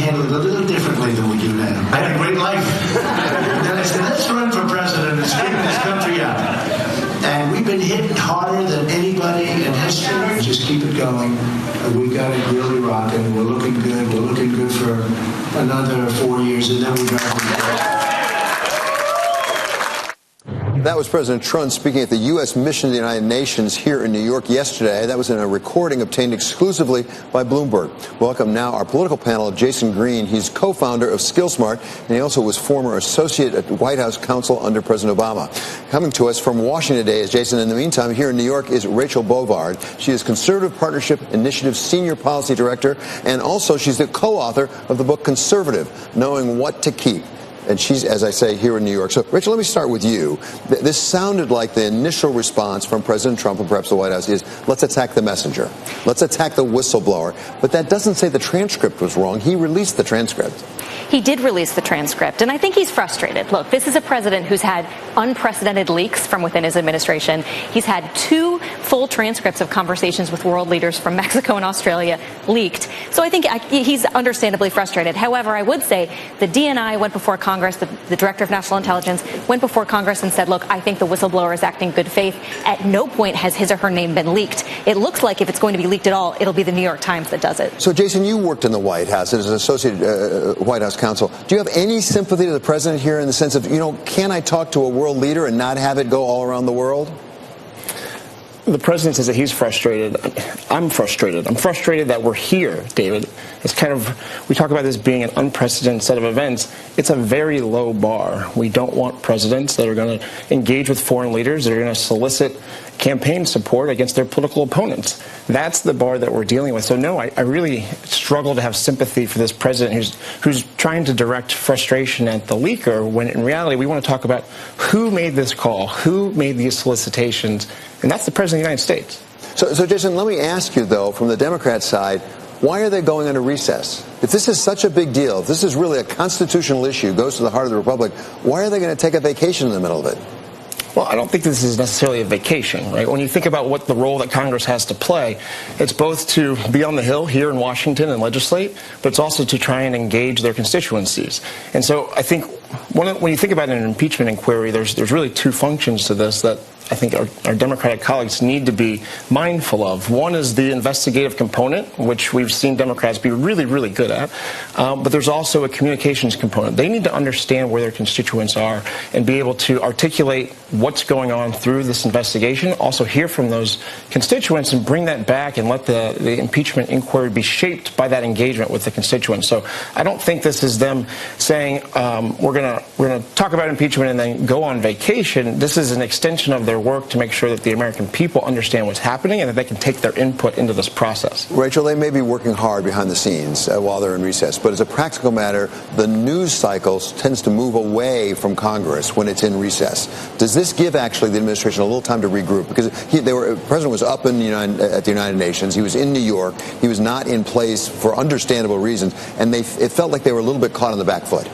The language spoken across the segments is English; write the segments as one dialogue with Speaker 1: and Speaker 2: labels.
Speaker 1: handle it a little differently than we do now. I had a great life. Then I said, let's run for president and straighten this country out. And we've been hit harder than anybody in history. Just keep it going. We've got it really rocking. We're looking good. We're looking good for another 4 years, and then we got to
Speaker 2: That was President Trump speaking at the U.S. mission to the United Nations here in New York yesterday. That was in a recording obtained exclusively by Bloomberg. Welcome now our political panel of Jason Green. He's co-founder of SkillSmart, and he also was former associate at the White House counsel under President Obama. Coming to us from Washington today is Jason. In the meantime, here in New York is Rachel Bovard. She is Conservative Partnership Initiative Senior Policy Director, and also she's the co-author of the book Conservative, Knowing What to Keep. And she's, as I say, here in New York. So, Rachel, let me start with you. This sounded like the initial response from President Trump and perhaps the White House is, let's attack the messenger. Let's attack the whistleblower. But that doesn't say the transcript was wrong. He released the transcript.
Speaker 3: He did release the transcript, and I think he's frustrated. Look, this is a president who's had unprecedented leaks from within his administration. He's had 2 full transcripts of conversations with world leaders from Mexico and Australia leaked. So I think he's understandably frustrated. However, I would say the DNI went before Congress, the Director of National Intelligence went before Congress and said, look, I think the whistleblower is acting in good faith. At no point has his or her name been leaked. It looks like if it's going to be leaked at all, it'll be the New York Times that does it.
Speaker 2: So, Jason, you worked in the White House as an associate White House counsel. Do you have any sympathy to the president here in the sense of, can I talk to a world leader and not have it go all around the world?
Speaker 4: The president says that he's frustrated. I'm frustrated. I'm frustrated that we're here, David. It's we talk about this being an unprecedented set of events. It's a very low bar. We don't want presidents that are going to engage with foreign leaders, that are going to solicit campaign support against their political opponents. That's the bar that we're dealing with. So, no, I really struggle to have sympathy for this president who's trying to direct frustration at the leaker, when in reality we want to talk about who made this call, who made these solicitations, and that's the president of the United States.
Speaker 2: So, Jason, let me ask you, though, from the Democrat side, why are they going into recess? If this is such a big deal, if this is really a constitutional issue, goes to the heart of the republic, why are they going to take a vacation in the middle of it?
Speaker 4: Well, I don't think this is necessarily a vacation, right? When you think about what the role that Congress has to play, it's both to be on the Hill here in Washington and legislate, but it's also to try and engage their constituencies. And so I think when you think about an impeachment inquiry, there's really 2 functions to this that I think our Democratic colleagues need to be mindful of. One is the investigative component, which we've seen Democrats be really, really good at. But there's also a communications component. They need to understand where their constituents are and be able to articulate what's going on through this investigation, also hear from those constituents and bring that back and let the impeachment inquiry be shaped by that engagement with the constituents. So I don't think this is them saying we're going to talk about impeachment and then go on vacation. This is an extension of their work to make sure that the American people understand what's happening and that they can take their input into this process.
Speaker 2: Rachel, they may be working hard behind the scenes while they're in recess, but as a practical matter, the news cycle tends to move away from Congress when it's in recess. Does this give actually the administration a little time to regroup? Because the president was up at the United Nations. He was in New York. He was not in place for understandable reasons, and it felt like they were a little bit caught on the back foot.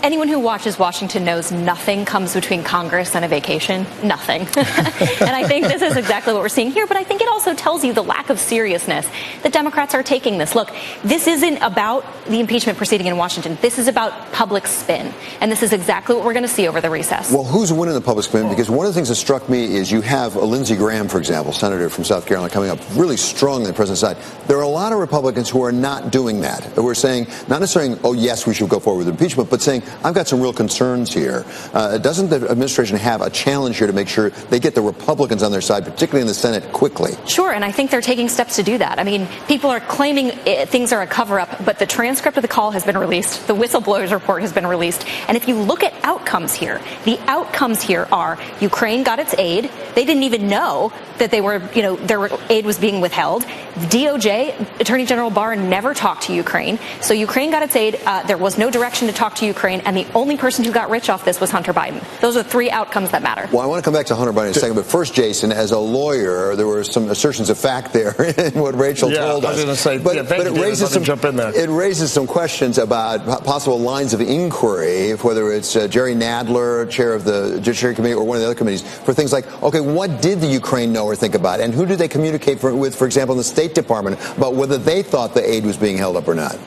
Speaker 3: Anyone who watches Washington knows nothing comes between Congress and a vacation. Nothing. And I think this is exactly what we're seeing here. But I think it also tells you the lack of seriousness that Democrats are taking this. Look, this isn't about the impeachment proceeding in Washington. This is about public spin. And this is exactly what we're going to see over the recess.
Speaker 2: Well, who's winning the public spin? Because one of the things that struck me is you have Lindsey Graham, for example, senator from South Carolina, coming up really strongly on the president's side. There are a lot of Republicans who are not doing that. Who are saying, not necessarily, oh, yes, we should go forward with impeachment, but saying, I've got some real concerns here. Doesn't the administration have a challenge here to make sure they get the Republicans on their side, particularly in the Senate, quickly?
Speaker 3: Sure, and I think they're taking steps to do that. I mean, people are claiming things are a cover-up, but the transcript of the call has been released. The whistleblower's report has been released. And if you look at outcomes here, the outcomes here are Ukraine got its aid. They didn't even know that their aid was being withheld. DOJ, Attorney General Barr, never talked to Ukraine. So Ukraine got its aid. There was no direction to talk to Ukraine. And the only person who got rich off this was Hunter Biden. Those are 3 outcomes that matter.
Speaker 2: Well, I want to come back to Hunter Biden in a second. But first, Jason, as a lawyer, there were some assertions of fact there in what Rachel told us.
Speaker 4: I was going to say,
Speaker 2: but it raises some questions about possible lines of inquiry, whether it's Jerry Nadler, chair of the Judiciary Committee, or one of the other committees, for things like, okay, what did the Ukraine know or think about? And who did they communicate with, for example, in the State Department, about whether they thought the aid was being held up or not?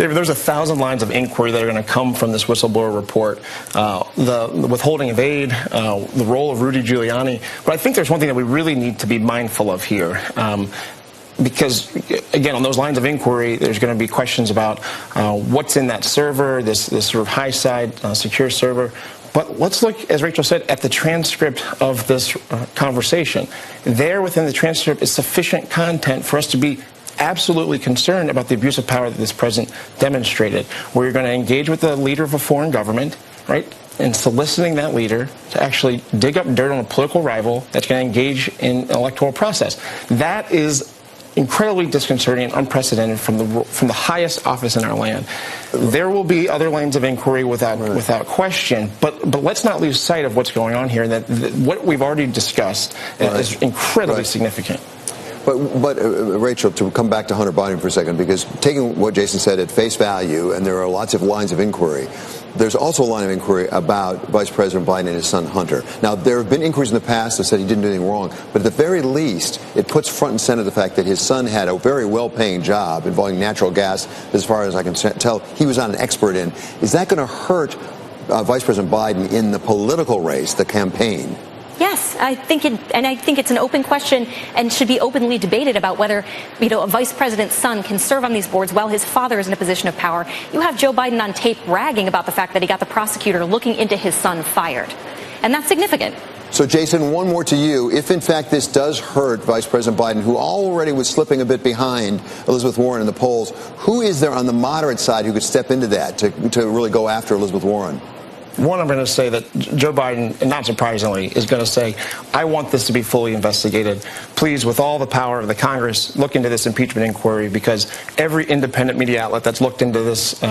Speaker 4: David, there's 1,000 lines of inquiry that are going to come from this whistleblower report. The withholding of aid, the role of Rudy Giuliani. But I think there's one thing that we really need to be mindful of here. Because, again, on those lines of inquiry, there's going to be questions about what's in that server, this sort of high-side secure server. But let's look, as Rachel said, at the transcript of this conversation. There within the transcript is sufficient content for us to be absolutely concerned about the abuse of power that this president demonstrated, where you're going to engage with the leader of a foreign government, right, and soliciting that leader to actually dig up dirt on a political rival that's going to engage in an electoral process. That is incredibly disconcerting and unprecedented from the highest office in our land. There will be other lines of inquiry without question, but let's not lose sight of what's going on here, and that what we've already discussed is incredibly significant.
Speaker 2: But Rachel, to come back to Hunter Biden for a second, because taking what Jason said at face value, and there are lots of lines of inquiry, there's also a line of inquiry about Vice President Biden and his son Hunter. Now, there have been inquiries in the past that said he didn't do anything wrong, but at the very least, it puts front and center the fact that his son had a very well-paying job involving natural gas, as far as I can tell, he was not an expert in. Is that going to hurt Vice President Biden in the political race, the campaign?
Speaker 3: Yes, I think it's an open question and should be openly debated about whether, a vice president's son can serve on these boards while his father is in a position of power. You have Joe Biden on tape bragging about the fact that he got the prosecutor looking into his son fired. And that's significant.
Speaker 2: So, Jason, one more to you. If, in fact, this does hurt Vice President Biden, who already was slipping a bit behind Elizabeth Warren in the polls, who is there on the moderate side who could step into that to really go after Elizabeth Warren?
Speaker 4: One, I'm going to say that Joe Biden, not surprisingly, is going to say, I want this to be fully investigated. Please, with all the power of the Congress, look into this impeachment inquiry, because every independent media outlet that's looked into this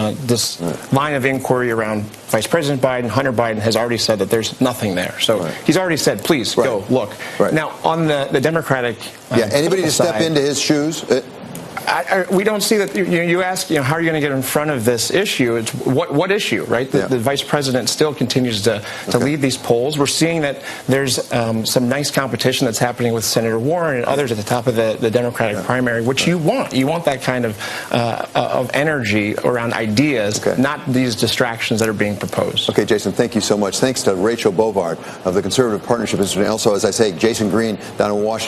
Speaker 4: line of inquiry around Vice President Biden, Hunter Biden, has already said that there's nothing there. So he's already said, please, go look. Now, on the Democratic
Speaker 2: anybody to step into his shoes?
Speaker 4: We don't see that. You ask, how are you going to get in front of this issue? It's what issue, right? The vice president still continues to lead these polls. We're seeing that there's some nice competition that's happening with Senator Warren and others at the top of the Democratic primary, which you want. You want that kind of energy around ideas, not these distractions that are being proposed.
Speaker 2: Okay, Jason, thank you so much. Thanks to Rachel Bovard of the Conservative Partnership Institute, and also, as I say, Jason Green down in Washington.